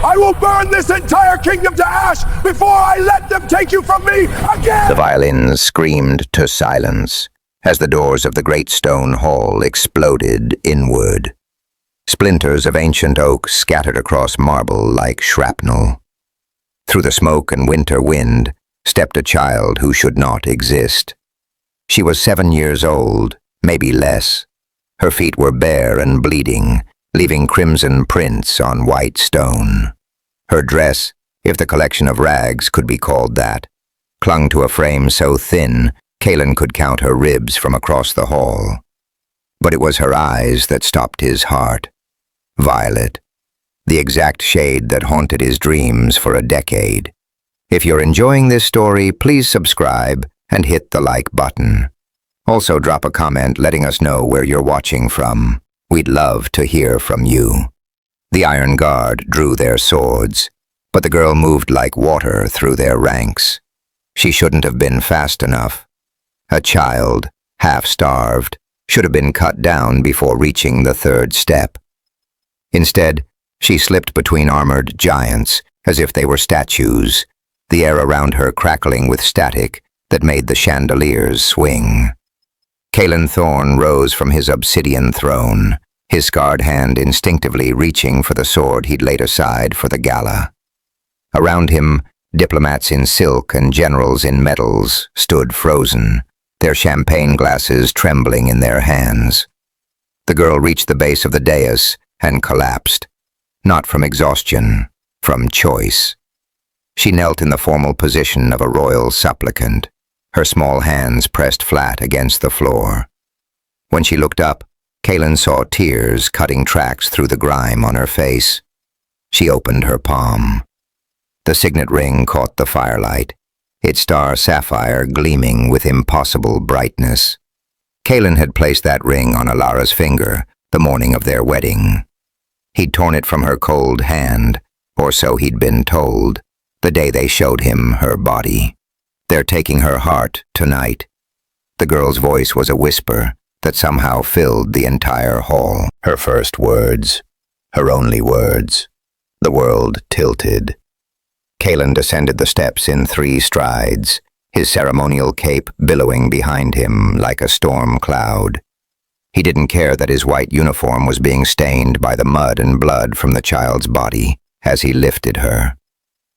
I will burn this entire kingdom to ash before I let them take you from me again! The violins screamed to silence as the doors of the great stone hall exploded inward. Splinters of ancient oak scattered across marble like shrapnel. Through the smoke and winter wind stepped a child who should not exist. She was 7 years old, maybe less. Her feet were bare and bleeding, leaving crimson prints on white stone. Her dress, if the collection of rags could be called that, clung to a frame so thin Kaelen could count her ribs from across the hall. But it was her eyes that stopped his heart. Violet, the exact shade that haunted his dreams for a decade. If you're enjoying this story, please subscribe and hit the like button. Also drop a comment letting us know where you're watching from. We'd love to hear from you. The Iron Guard drew their swords, but the girl moved like water through their ranks. She shouldn't have been fast enough. A child, half-starved, should have been cut down before reaching the third step. Instead, she slipped between armored giants as if they were statues, the air around her crackling with static that made the chandeliers swing. Kaelen Thorne rose from his obsidian throne, his scarred hand instinctively reaching for the sword he'd laid aside for the gala. Around him, diplomats in silk and generals in metals stood frozen, their champagne glasses trembling in their hands. The girl reached the base of the dais and collapsed, not from exhaustion, from choice. She knelt in the formal position of a royal supplicant, her small hands pressed flat against the floor. When she looked up, Kaelen saw tears cutting tracks through the grime on her face. She opened her palm. The signet ring caught the firelight, its star sapphire gleaming with impossible brightness. Kaelen had placed that ring on Elara's finger the morning of their wedding. He'd torn it from her cold hand, or so he'd been told, the day they showed him her body. They're taking her heart tonight. The girl's voice was a whisper that somehow filled the entire hall. Her first words, her only words. The world tilted. Kaelen descended the steps in 3 strides, his ceremonial cape billowing behind him like a storm cloud. He didn't care that his white uniform was being stained by the mud and blood from the child's body as he lifted her.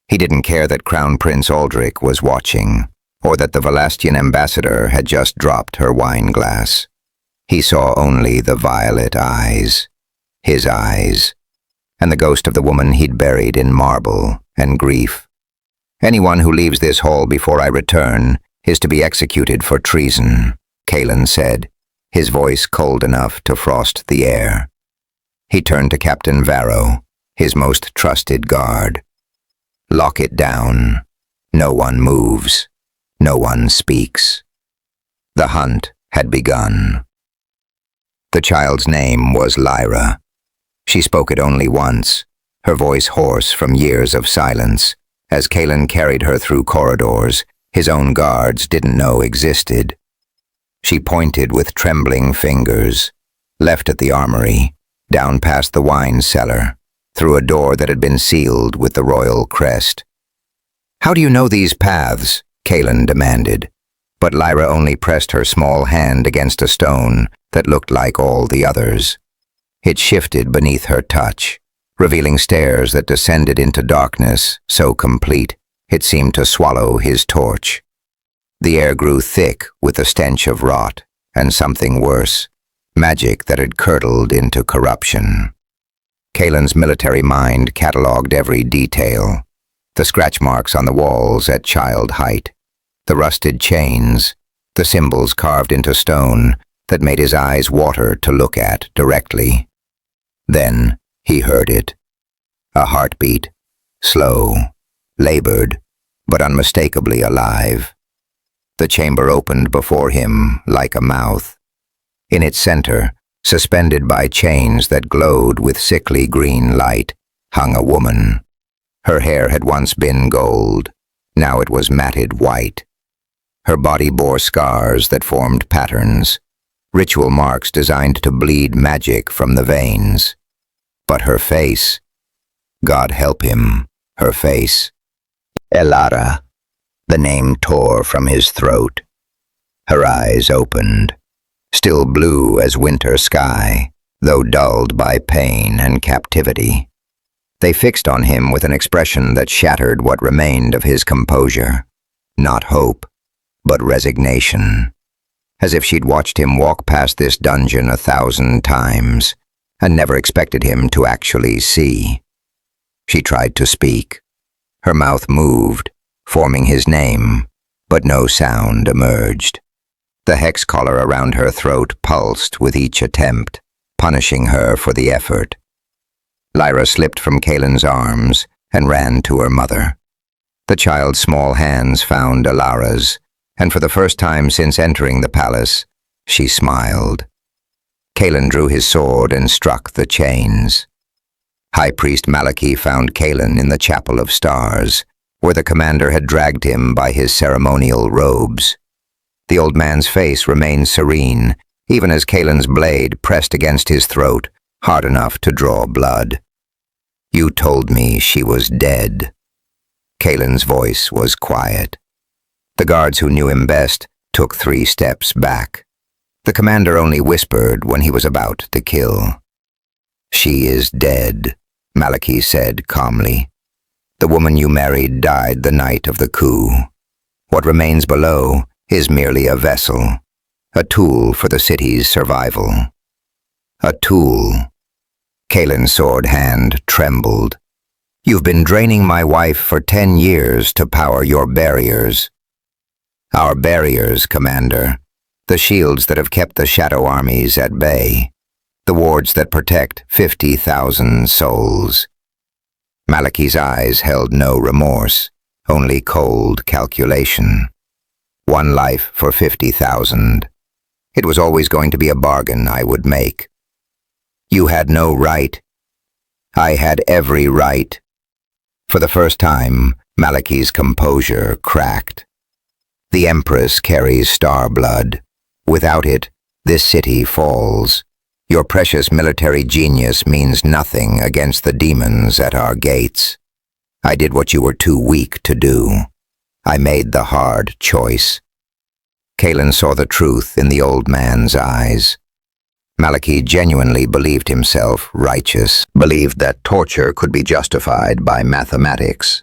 He didn't care that Crown Prince Aldrich was watching, or that the Valastian ambassador had just dropped her wine glass. He saw only the violet eyes, his eyes, and the ghost of the woman he'd buried in marble and grief. Anyone who leaves this hall before I return is to be executed for treason, Kaelen said, his voice cold enough to frost the air. He turned to Captain Varro, his most trusted guard. Lock it down. No one moves. No one speaks. The hunt had begun. The child's name was Lyra. She spoke it only once, her voice hoarse from years of silence, as Kaelen carried her through corridors his own guards didn't know existed. She pointed with trembling fingers, left at the armory, down past the wine cellar, through a door that had been sealed with the royal crest. "How do you know these paths?" Kaelen demanded, but Lyra only pressed her small hand against a stone that looked like all the others. It shifted beneath her touch, revealing stairs that descended into darkness so complete it seemed to swallow his torch. The air grew thick with the stench of rot and something worse, magic that had curdled into corruption. Kaelen's military mind catalogued every detail, the scratch marks on the walls at child height, the rusted chains, the symbols carved into stone that made his eyes water to look at directly. Then he heard it. A heartbeat, slow, labored, but unmistakably alive. The chamber opened before him like a mouth. In its center, suspended by chains that glowed with sickly green light, hung a woman. Her hair had once been gold. Now it was matted white. Her body bore scars that formed patterns, ritual marks designed to bleed magic from the veins. But her face, God help him, her face. Elara. The name tore from his throat. Her eyes opened, still blue as winter sky, though dulled by pain and captivity. They fixed on him with an expression that shattered what remained of his composure. Not hope, but resignation. As if she'd watched him walk past this dungeon 1,000 times and never expected him to actually see. She tried to speak. Her mouth moved, forming his name, but no sound emerged. The hex collar around her throat pulsed with each attempt, punishing her for the effort. Lyra slipped from Kaelen's arms and ran to her mother. The child's small hands found Elara's, and for the first time since entering the palace, she smiled. Kaelen drew his sword and struck the chains. High Priest Malaki found Kaelen in the Chapel of Stars, where the commander had dragged him by his ceremonial robes. The old man's face remained serene, even as Kaelen's blade pressed against his throat, hard enough to draw blood. "You told me she was dead." Kaelen's voice was quiet. The guards who knew him best took 3 steps back. The commander only whispered when he was about to kill. "She is dead," Malaki said calmly. "The woman you married died the night of the coup. What remains below is merely a vessel, a tool for the city's survival." A tool. Kaelen's sword hand trembled. "You've been draining my wife for 10 years to power your barriers." "Our barriers, Commander. The shields that have kept the shadow armies at bay. The wards that protect 50,000 souls." Malaki's eyes held no remorse, only cold calculation. 1 life for 50,000. It was always going to be a bargain I would make. "You had no right." "I had every right." For the first time, Malaki's composure cracked. "The Empress carries star blood. Without it, this city falls. Your precious military genius means nothing against the demons at our gates. I did what you were too weak to do. I made the hard choice." Kaelen saw the truth in the old man's eyes. Malaki genuinely believed himself righteous, believed that torture could be justified by mathematics,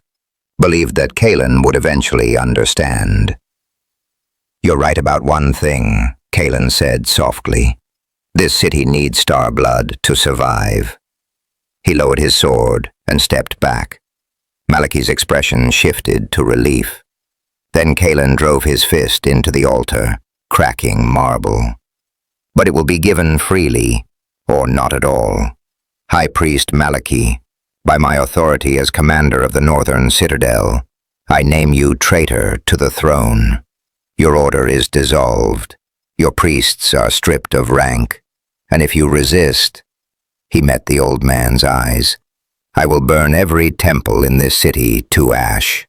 believed that Kaelen would eventually understand. "You're right about one thing," Kaelen said softly. "This city needs star blood to survive." He lowered his sword and stepped back. Malaki's expression shifted to relief. Then Kaelen drove his fist into the altar, cracking marble. "But it will be given freely, or not at all. High Priest Malaki, by my authority as commander of the Northern Citadel, I name you traitor to the throne. Your order is dissolved. Your priests are stripped of rank, and if you resist," he met the old man's eyes, "I will burn every temple in this city to ash."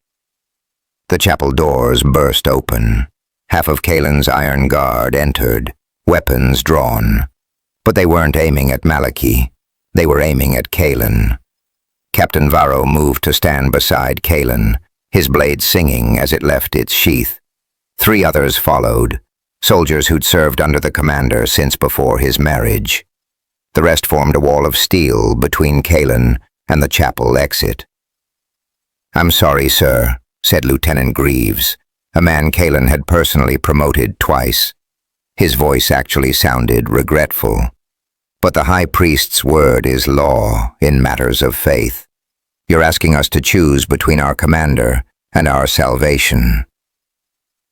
The chapel doors burst open. Half of Kaelen's iron guard entered, weapons drawn. But they weren't aiming at Malaki. They were aiming at Kaelen. Captain Varro moved to stand beside Kaelen, his blade singing as it left its sheath. 3 others followed, soldiers who'd served under the commander since before his marriage. The rest formed a wall of steel between Kaelen and the chapel exit. "I'm sorry, sir," said Lieutenant Greaves, a man Kaelen had personally promoted twice. His voice actually sounded regretful. "But the High Priest's word is law in matters of faith. You're asking us to choose between our commander and our salvation."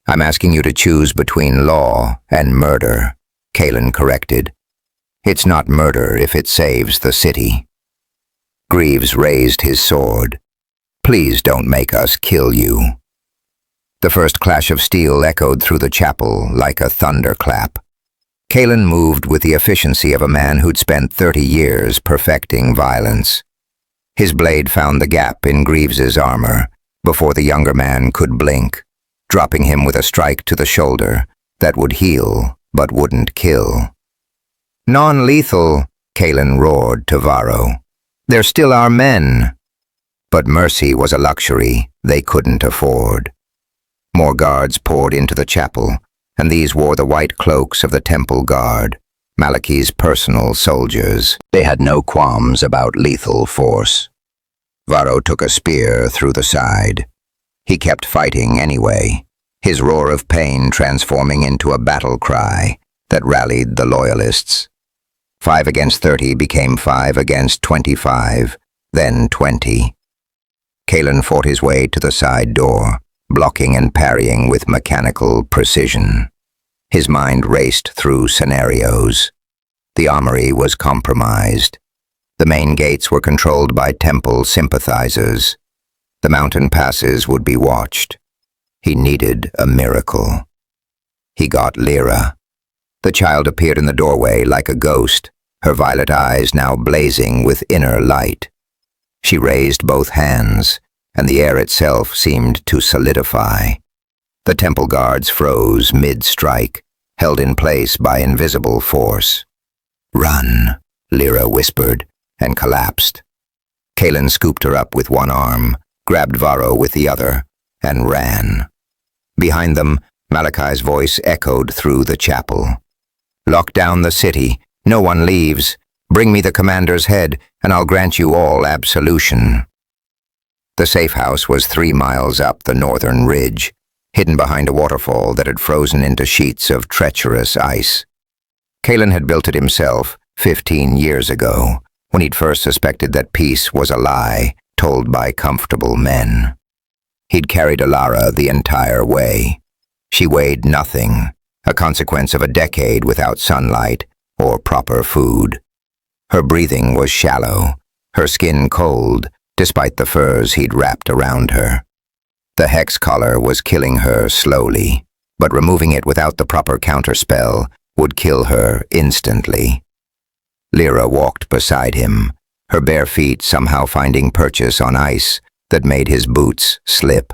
"I'm asking you to choose between law and murder," Kaelen corrected. "It's not murder if it saves the city." Greaves raised his sword. "Please don't make us kill you." The first clash of steel echoed through the chapel like a thunderclap. Kaelen moved with the efficiency of a man who'd spent 30 years perfecting violence. His blade found the gap in Greaves's armor before the younger man could blink, dropping him with a strike to the shoulder that would heal but wouldn't kill. "Non-lethal," Kaelen roared to Varro. "They're still our men." But mercy was a luxury they couldn't afford. More guards poured into the chapel, and these wore the white cloaks of the temple guard, Malachi's personal soldiers. They had no qualms about lethal force. Varro took a spear through the side. He kept fighting anyway, his roar of pain transforming into a battle cry that rallied the loyalists. 5 against 30 became 5 against 25, then 20. Kaelen fought his way to the side door, blocking and parrying with mechanical precision. His mind raced through scenarios. The armory was compromised. The main gates were controlled by temple sympathizers. The mountain passes would be watched. He needed a miracle. He got Lyra. The child appeared in the doorway like a ghost, her violet eyes now blazing with inner light. She raised both hands, and the air itself seemed to solidify. The temple guards froze mid-strike, held in place by invisible force. "Run," Lyra whispered, and collapsed. Kaelen scooped her up with one arm, grabbed Varro with the other, and ran. Behind them, Malachi's voice echoed through the chapel. "Lock down the city. No one leaves. Bring me the commander's head, and I'll grant you all absolution." The safe house was 3 miles up the northern ridge, hidden behind a waterfall that had frozen into sheets of treacherous ice. Kaelen had built it himself 15 years ago, when he'd first suspected that peace was a lie told by comfortable men. He'd carried Elara the entire way. She weighed nothing, a consequence of a decade without sunlight or proper food. Her breathing was shallow, her skin cold, despite the furs he'd wrapped around her. The hex collar was killing her slowly, but removing it without the proper counterspell would kill her instantly. Lyra walked beside him, her bare feet somehow finding purchase on ice that made his boots slip.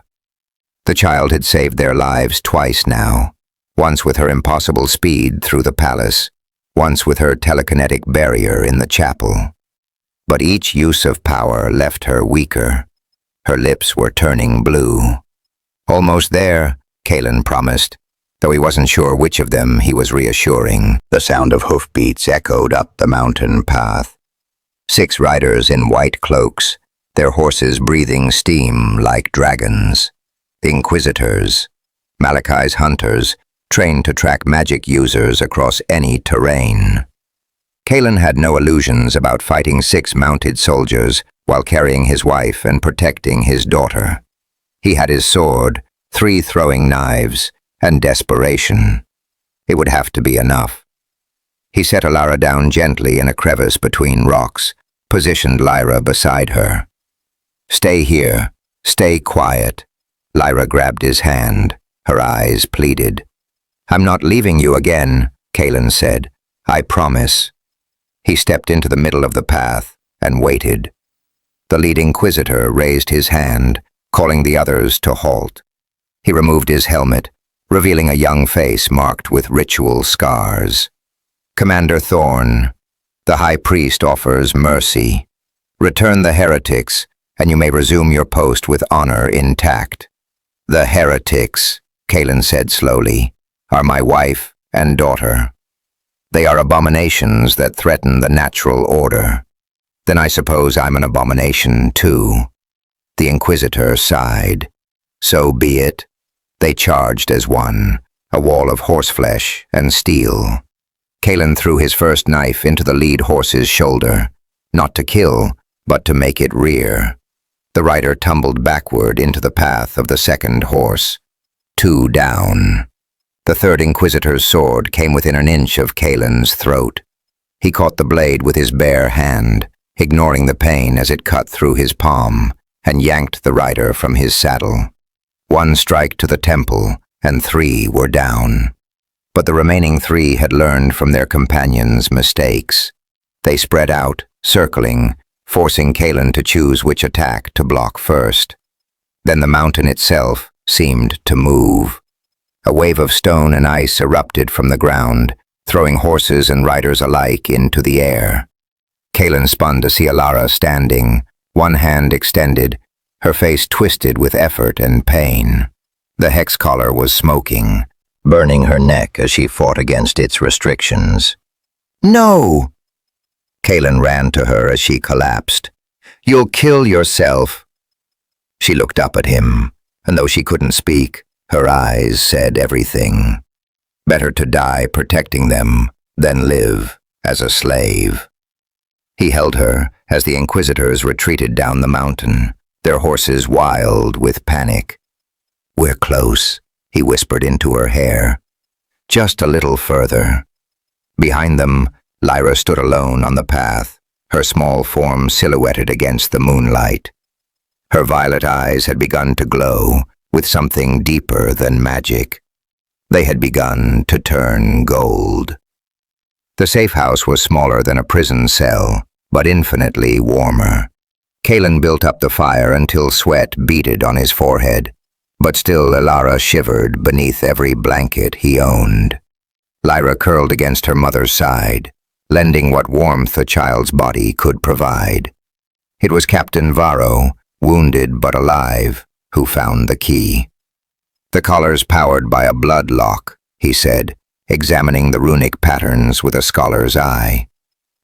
The child had saved their lives twice now, once with her impossible speed through the palace, once with her telekinetic barrier in the chapel. But each use of power left her weaker. Her lips were turning blue. "Almost there," Kaelen promised, though he wasn't sure which of them he was reassuring. The sound of hoofbeats echoed up the mountain path. 6 riders in white cloaks, their horses breathing steam like dragons. Inquisitors, Malachi's hunters, trained to track magic users across any terrain. Kaelen had no illusions about fighting 6 mounted soldiers while carrying his wife and protecting his daughter. He had his sword, 3 throwing knives, and desperation. It would have to be enough. He set Elara down gently in a crevice between rocks, positioned Lyra beside her. "Stay here. Stay quiet." Lyra grabbed his hand. Her eyes pleaded. "I'm not leaving you again," Kaelen said. "I promise." He stepped into the middle of the path and waited. The lead inquisitor raised his hand, calling the others to halt. He removed his helmet, revealing a young face marked with ritual scars. "Commander Thorne, the High Priest offers mercy. Return the heretics, and you may resume your post with honor intact." "The heretics," Kaelen said slowly, "are my wife and daughter. They are abominations that threaten the natural order. Then I suppose I'm an abomination too." The Inquisitor sighed. "So be it." They charged as one, a wall of horseflesh and steel. Kaelen threw his first knife into the lead horse's shoulder, not to kill, but to make it rear. The rider tumbled backward into the path of the second horse. 2 down. The third Inquisitor's sword came within an inch of Kaelen's throat. He caught the blade with his bare hand, ignoring the pain as it cut through his palm, and yanked the rider from his saddle. 1 strike to the temple, and 3 were down. But the remaining 3 had learned from their companions' mistakes. They spread out, circling, forcing Kaelen to choose which attack to block first. Then the mountain itself seemed to move. A wave of stone and ice erupted from the ground, throwing horses and riders alike into the air. Kaelen spun to see Elara standing, one hand extended, her face twisted with effort and pain. The hex collar was smoking, burning her neck as she fought against its restrictions. "No!" Kaelen ran to her as she collapsed. "You'll kill yourself." She looked up at him, and though she couldn't speak, her eyes said everything. Better to die protecting them than live as a slave. He held her as the Inquisitors retreated down the mountain, their horses wild with panic. "We're close," he whispered into her hair. "Just a little further." Behind them, Lyra stood alone on the path, her small form silhouetted against the moonlight. Her violet eyes had begun to glow with something deeper than magic. They had begun to turn gold. The safe house was smaller than a prison cell, but infinitely warmer. Kaelen built up the fire until sweat beaded on his forehead, but still Elara shivered beneath every blanket he owned. Lyra curled against her mother's side, lending what warmth a child's body could provide. It was Captain Varro, wounded but alive, who found the key. "The collar's powered by a blood lock," he said, examining the runic patterns with a scholar's eye.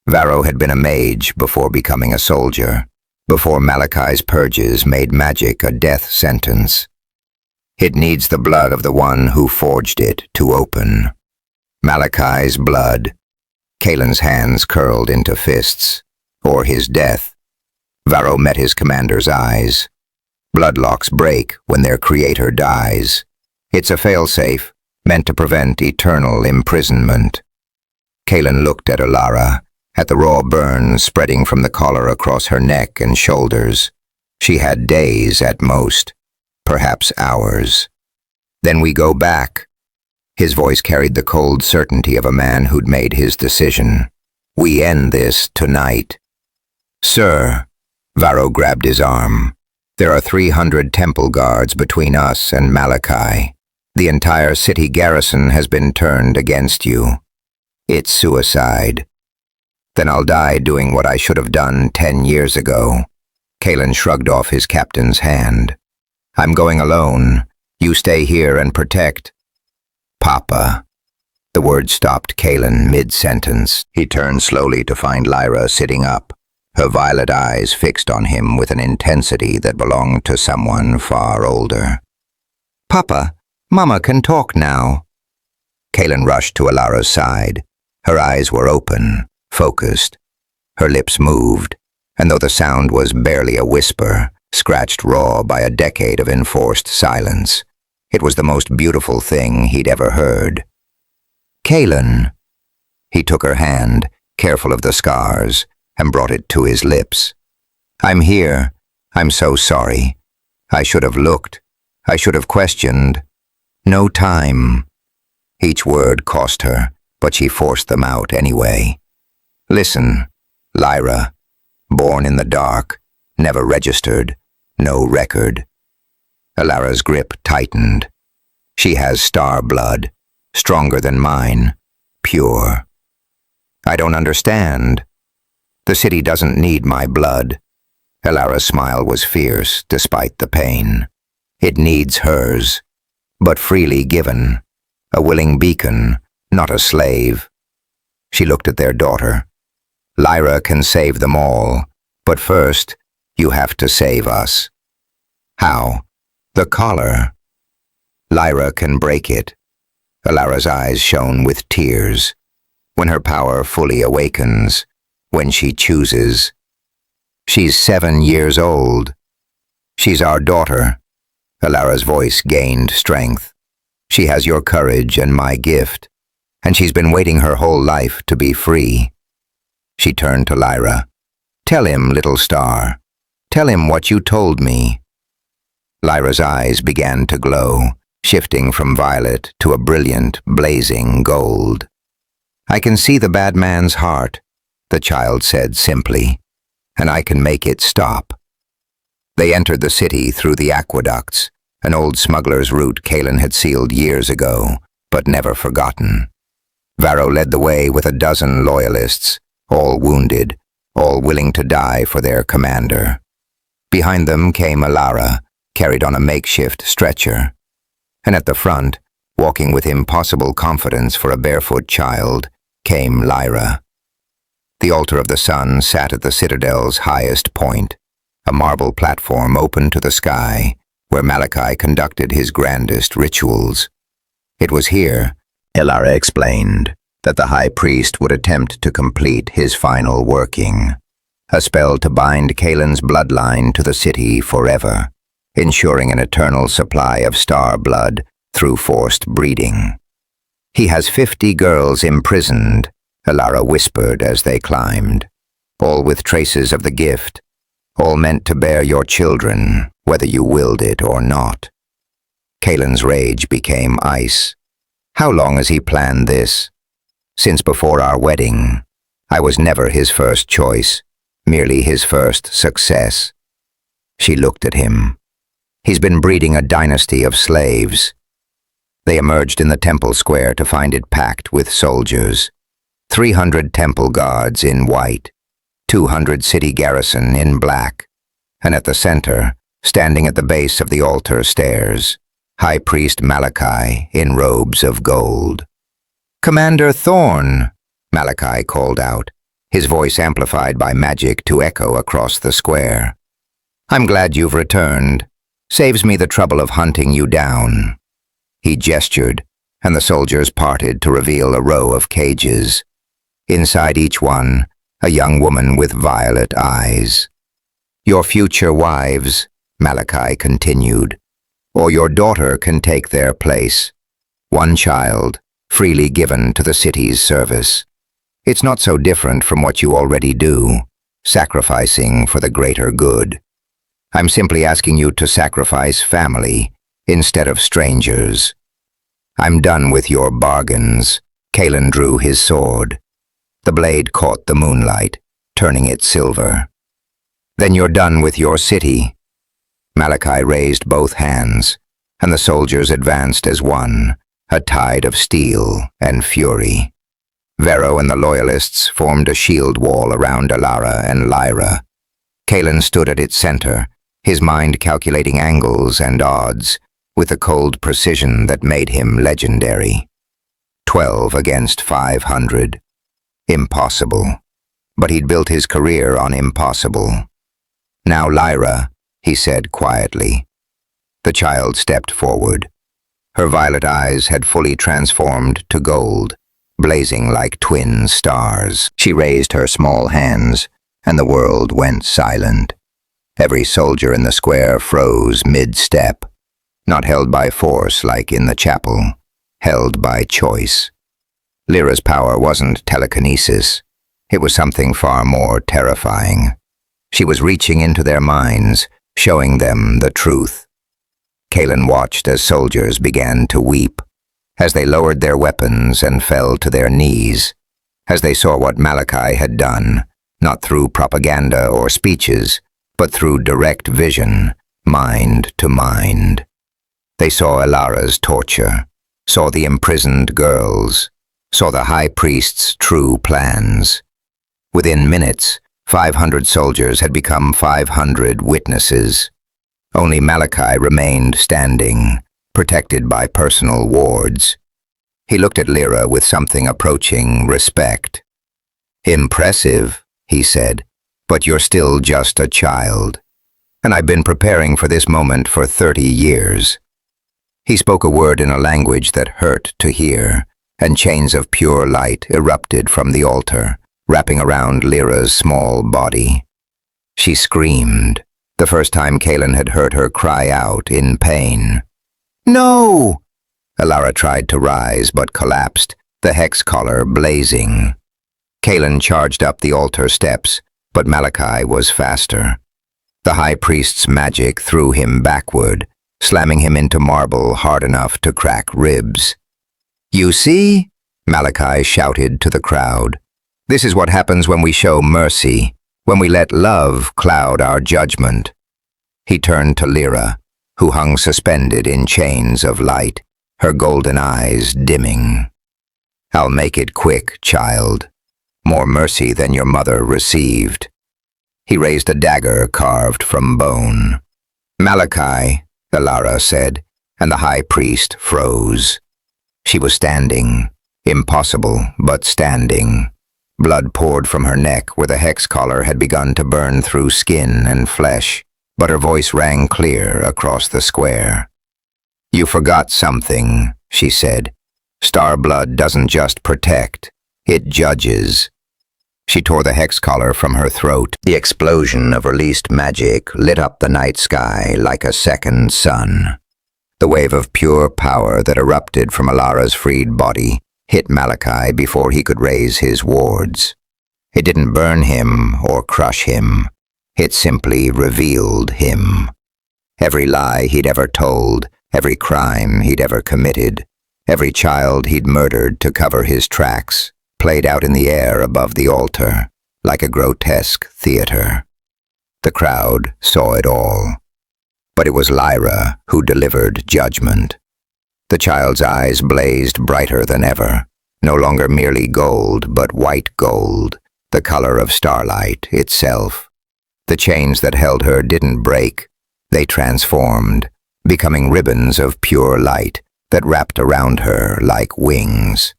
Varro had been a mage before becoming a soldier, before Malachi's purges made magic a death sentence. "It needs the blood of the one who forged it to open." Malachi's blood. Kaelen's hands curled into fists. Or his death. Varro met his commander's eyes. Bloodlocks break when their creator dies. It's a failsafe, meant to prevent eternal imprisonment. Kaelen looked at Elara, at the raw burns spreading from the collar across her neck and shoulders. She had days at most, perhaps hours. "Then we go back." His voice carried the cold certainty of a man who'd made his decision. "We end this tonight." "Sir," Varro grabbed his arm. "There are 300 temple guards between us and Malachi. The entire city garrison has been turned against you. It's suicide." "Then I'll die doing what I should have done 10 years ago." Kaelen shrugged off his captain's hand. "I'm going alone. You stay here and protect." "Papa." The word stopped Kaelen mid-sentence. He turned slowly to find Lyra sitting up, her violet eyes fixed on him with an intensity that belonged to someone far older. "Papa, Mama can talk now." Kaelen rushed to Elara's side. Her eyes were open, focused. Her lips moved, and though the sound was barely a whisper, scratched raw by a decade of enforced silence, it was the most beautiful thing he'd ever heard. "Kaelen." He took her hand, careful of the scars, and brought it to his lips. "I'm here. I'm so sorry. I should have looked. I should have questioned. No time." Each word cost her, but she forced them out anyway. "Listen, Lyra, born in the dark, never registered, no record." Elara's grip tightened. "She has star blood, stronger than mine, pure." "I don't understand." "The city doesn't need my blood." Elara's smile was fierce despite the pain. "It needs hers, but freely given. A willing beacon, not a slave." She looked at their daughter. "Lyra can save them all, but first, you have to save us." "How?" "The collar." "Lyra can break it." Elara's eyes shone with tears. "When her power fully awakens, when she chooses." "She's 7 years old." "She's our daughter." Elara's voice gained strength. "She has your courage and my gift, and she's been waiting her whole life to be free." She turned to Lyra. "Tell him, little star. Tell him what you told me." Lyra's eyes began to glow, shifting from violet to a brilliant, blazing gold. "I can see the bad man's heart," the child said simply, "and I can make it stop." They entered the city through the aqueducts, an old smuggler's route Kaelen had sealed years ago, but never forgotten. Varro led the way with a dozen loyalists, all wounded, all willing to die for their commander. Behind them came Elara, carried on a makeshift stretcher. And at the front, walking with impossible confidence for a barefoot child, came Lyra. The altar of the sun sat at the Citadel's highest point, a marble platform open to the sky, where Malachi conducted his grandest rituals. It was here, Elara explained, that the high priest would attempt to complete his final working, a spell to bind Kaelen's bloodline to the city forever, ensuring an eternal supply of star blood through forced breeding. "He has 50 girls imprisoned," Elara whispered as they climbed, "all with traces of the gift, all meant to bear your children, whether you willed it or not." Kaelen's rage became ice. "How long has he planned this?" "Since before our wedding. I was never his first choice, merely his first success." She looked at him. "He's been breeding a dynasty of slaves." They emerged in the temple square to find it packed with soldiers. 300 temple guards in white, 200 city garrison in black, and at the center, standing at the base of the altar stairs, High Priest Malachi in robes of gold. "Commander Thorne," Malachi called out, his voice amplified by magic to echo across the square. "I'm glad you've returned. Saves me the trouble of hunting you down." He gestured, and the soldiers parted to reveal a row of cages. Inside each one, a young woman with violet eyes. "Your future wives," Malachi continued, "or your daughter can take their place. One child, freely given to the city's service. It's not so different from what you already do, sacrificing for the greater good. I'm simply asking you to sacrifice family instead of strangers. I'm done with your bargains." Kaelen drew his sword. The blade caught the moonlight, turning it silver. "Then you're done with your city." Malachi raised both hands, and the soldiers advanced as one, a tide of steel and fury. Vero and the Loyalists formed a shield wall around Elara and Lyra. Kaelen stood at its center, his mind calculating angles and odds, with a cold precision that made him legendary. 12 against 500. Impossible. But he'd built his career on impossible. "Now, Lyra," he said quietly. The child stepped forward. Her violet eyes had fully transformed to gold, blazing like twin stars. She raised her small hands, and the world went silent. Every soldier in the square froze mid-step, not held by force like in the chapel, held by choice. Lyra's power wasn't telekinesis. It was something far more terrifying. She was reaching into their minds, showing them the truth. Kaelen watched as soldiers began to weep, as they lowered their weapons and fell to their knees, as they saw what Malachi had done, not through propaganda or speeches, but through direct vision, mind to mind. They saw Elara's torture, saw the imprisoned girls, saw the high priest's true plans. Within minutes, 500 soldiers had become 500 witnesses. Only Malachi remained standing, protected by personal wards. He looked at Lyra with something approaching respect. "Impressive," he said, "but you're still just a child. And I've been preparing for this moment for 30 years. He spoke a word in a language that hurt to hear, and chains of pure light erupted from the altar, wrapping around Lyra's small body. She screamed, the first time Kaelen had heard her cry out in pain. "No!" Elara tried to rise but collapsed, the hex collar blazing. Kaelen charged up the altar steps, but Malachi was faster. The high priest's magic threw him backward, slamming him into marble hard enough to crack ribs. "You see?" Malachi shouted to the crowd. "This is what happens when we show mercy, when we let love cloud our judgment." He turned to Lyra, who hung suspended in chains of light, her golden eyes dimming. "I'll make it quick, child. More mercy than your mother received." He raised a dagger carved from bone. "Malachi," Elara said, and the high priest froze. She was standing. Impossible, but standing. Blood poured from her neck where the hex collar had begun to burn through skin and flesh, but her voice rang clear across the square. "You forgot something," she said. "Star blood doesn't just protect, it judges." She tore the hex collar from her throat. The explosion of released magic lit up the night sky like a second sun. The wave of pure power that erupted from Elara's freed body hit Malachi before he could raise his wards. It didn't burn him or crush him. It simply revealed him. Every lie he'd ever told, every crime he'd ever committed, every child he'd murdered to cover his tracks, played out in the air above the altar, like a grotesque theater. The crowd saw it all. But it was Lyra who delivered judgment. The child's eyes blazed brighter than ever, no longer merely gold, but white gold, the color of starlight itself. The chains that held her didn't break, they transformed, becoming ribbons of pure light that wrapped around her like wings.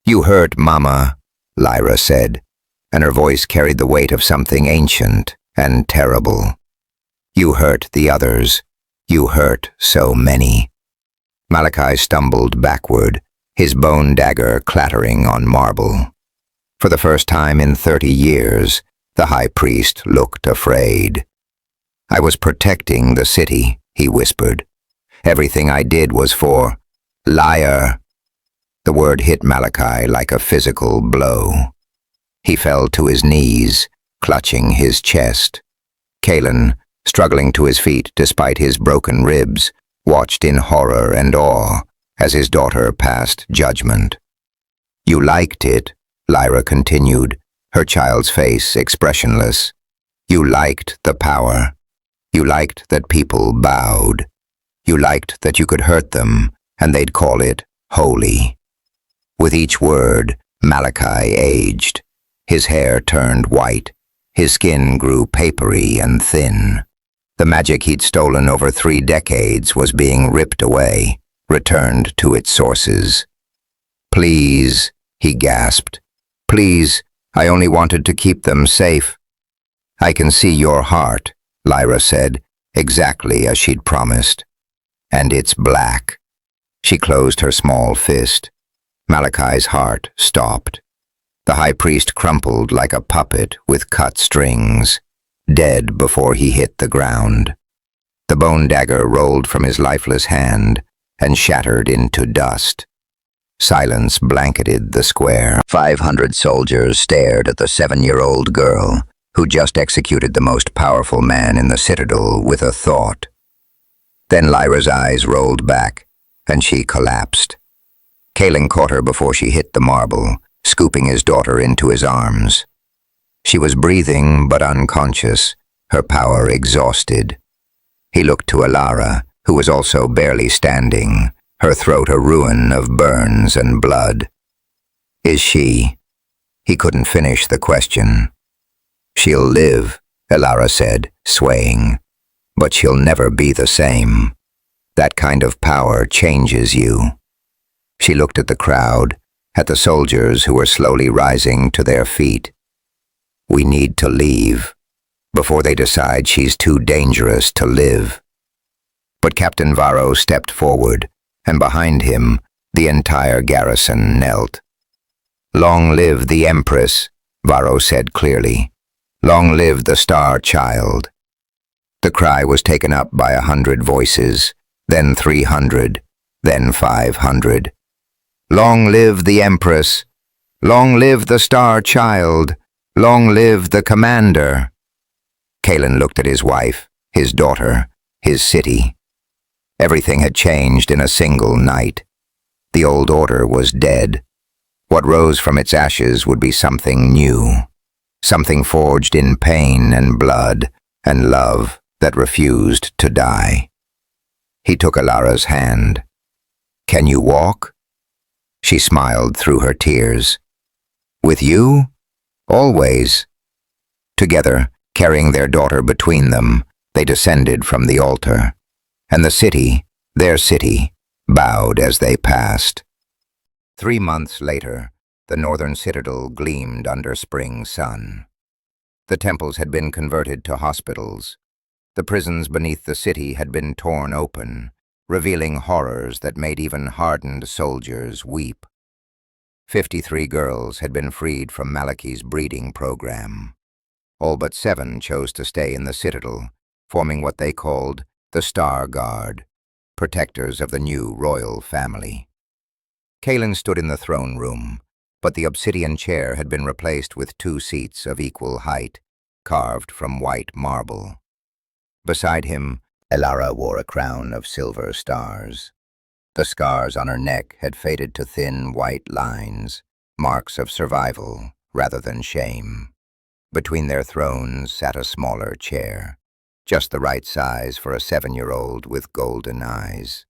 "You hurt, Mama," Lyra said, and her voice carried the weight of something ancient and terrible. "You hurt the others. You hurt so many." Malachi stumbled backward, his bone dagger clattering on marble. For the first time in 30 years, the high priest looked afraid. "I was protecting the city," he whispered. "Everything I did was for liar." The word hit Malachi like a physical blow. He fell to his knees, clutching his chest. Kaelen, struggling to his feet despite his broken ribs, watched in horror and awe as his daughter passed judgment. "You liked it," Lyra continued, her child's face expressionless. "You liked the power. You liked that people bowed. You liked that you could hurt them, and they'd call it holy." With each word, Malachi aged. His hair turned white. His skin grew papery and thin. The magic he'd stolen over 3 decades was being ripped away, returned to its sources. "Please," he gasped. "Please, I only wanted to keep them safe." "I can see your heart," Lyra said, exactly as she'd promised. "And it's black." She closed her small fist. Malachi's heart stopped. The high priest crumpled like a puppet with cut strings, dead before he hit the ground. The bone dagger rolled from his lifeless hand and shattered into dust. Silence blanketed the square. 500 soldiers stared at the 7-year-old girl who just executed the most powerful man in the Citadel with a thought. Then Lyra's eyes rolled back, and she collapsed. Kaelen caught her before she hit the marble, scooping his daughter into his arms. She was breathing but unconscious, her power exhausted. He looked to Elara, who was also barely standing, her throat a ruin of burns and blood. "Is she?" He couldn't finish the question. "She'll live," Elara said, swaying. "But she'll never be the same. That kind of power changes you." She looked at the crowd, at the soldiers who were slowly rising to their feet. "We need to leave, before they decide she's too dangerous to live." But Captain Varro stepped forward, and behind him, the entire garrison knelt. "Long live the Empress," Varro said clearly. "Long live the Star Child." The cry was taken up by 100 voices, then 300, then 500. "Long live the Empress! Long live the Star Child! Long live the Commander!" Kaelen looked at his wife, his daughter, his city. Everything had changed in a single night. The old order was dead. What rose from its ashes would be something new, something forged in pain and blood and love that refused to die. He took Elara's hand. "Can you walk?" She smiled through her tears. "With you? Always." Together, Carrying their daughter between them, they descended from the altar, and the city, their city, bowed as they passed. 3 months later, the northern citadel gleamed under spring sun. The temples had been converted to hospitals. The prisons beneath the city had been torn open, revealing horrors that made even hardened soldiers weep. 53 girls had been freed from Malachi's breeding program. All but 7 chose to stay in the citadel, forming what they called the Star Guard, protectors of the new royal family. Kaelen stood in the throne room, but the obsidian chair had been replaced with 2 seats of equal height, carved from white marble. Beside him, Elara wore a crown of silver stars. The scars on her neck had faded to thin white lines, marks of survival rather than shame. Between their thrones sat a smaller chair, just the right size for a 7-year-old with golden eyes.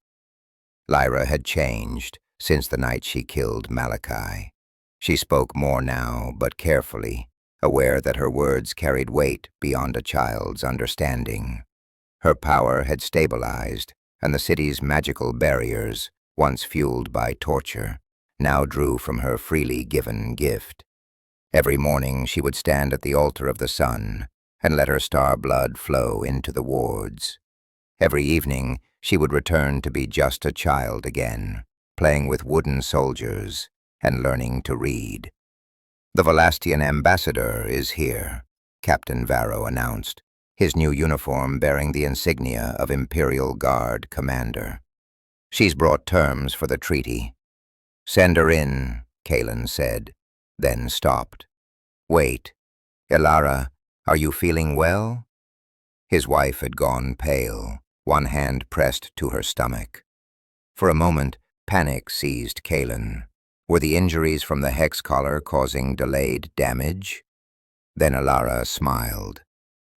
Lyra had changed since the night she killed Malachi. She spoke more now, but carefully, aware that her words carried weight beyond a child's understanding. Her power had stabilized, and the city's magical barriers, once fueled by torture, now drew from her freely given gift. Every morning she would stand at the altar of the sun and let her star blood flow into the wards. Every evening she would return to be just a child again, playing with wooden soldiers and learning to read. "The Velastian ambassador is here," Captain Varro announced, his new uniform bearing the insignia of Imperial Guard Commander. "She's brought terms for the treaty." "Send her in," Kaelen said, then stopped. "Wait, Elara, are you feeling well?" His wife had gone pale, one hand pressed to her stomach. For a moment, panic seized Kaelen. Were the injuries from the hex collar causing delayed damage? Then Elara smiled.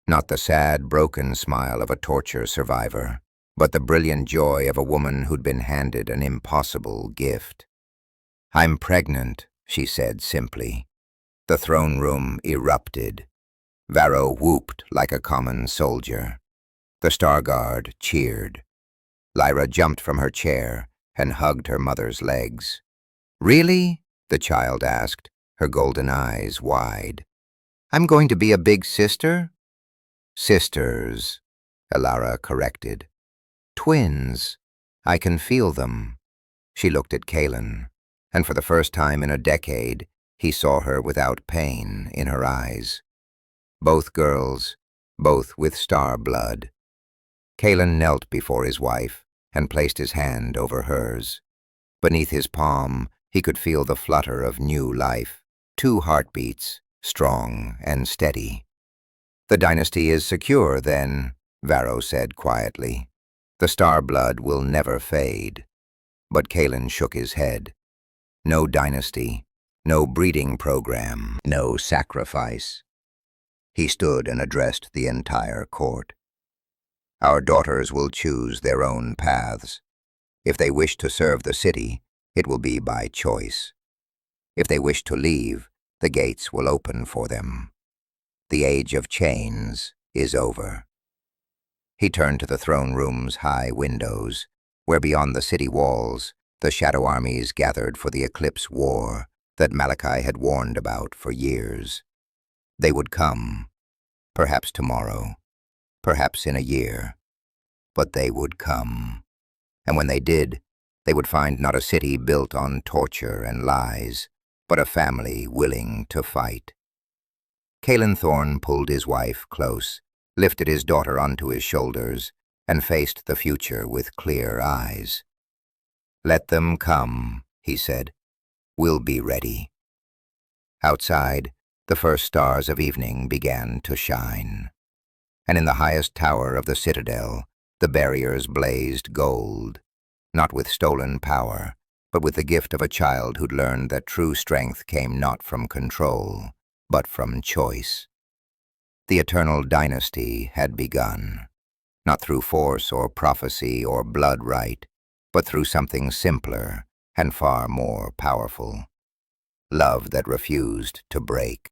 Not the sad, broken smile of a torture survivor, but the brilliant joy of a woman who'd been handed an impossible gift. "I'm pregnant," she said simply. The throne room erupted. Varro whooped like a common soldier. The Star Guard cheered. Lyra jumped from her chair and hugged her mother's legs. "Really?" the child asked, her golden eyes wide. "I'm going to be a big sister?" "Sisters," Elara corrected. "Twins. I can feel them." She looked at Kaelen, and for the first time in a decade, he saw her without pain in her eyes. Both girls, both with star blood. Kaelen knelt before his wife and placed his hand over hers. Beneath his palm, he could feel the flutter of new life, 2 heartbeats, strong and steady. "The dynasty is secure, then," Varro said quietly. "The star blood will never fade." But Kaelen shook his head. No dynasty, no breeding program, no sacrifice. He stood and addressed the entire court. "Our daughters will choose their own paths. If they wish to serve the city, it will be by choice. If they wish to leave, the gates will open for them. The age of chains is over." He turned to the throne room's high windows, where beyond the city walls, the shadow armies gathered for the Eclipse War that Malachi had warned about for years. They would come, perhaps tomorrow, perhaps in a year, but they would come. And when they did, they would find not a city built on torture and lies, but a family willing to fight. Kaelen Thorne pulled his wife close, lifted his daughter onto his shoulders, and faced the future with clear eyes. "Let them come," he said. "We'll be ready." Outside, the first stars of evening began to shine. And in the highest tower of the Citadel, the barriers blazed gold, not with stolen power, but with the gift of a child who'd learned that true strength came not from control, but from choice. The eternal dynasty had begun, not through force or prophecy or blood right, but through something simpler and far more powerful. Love that refused to break.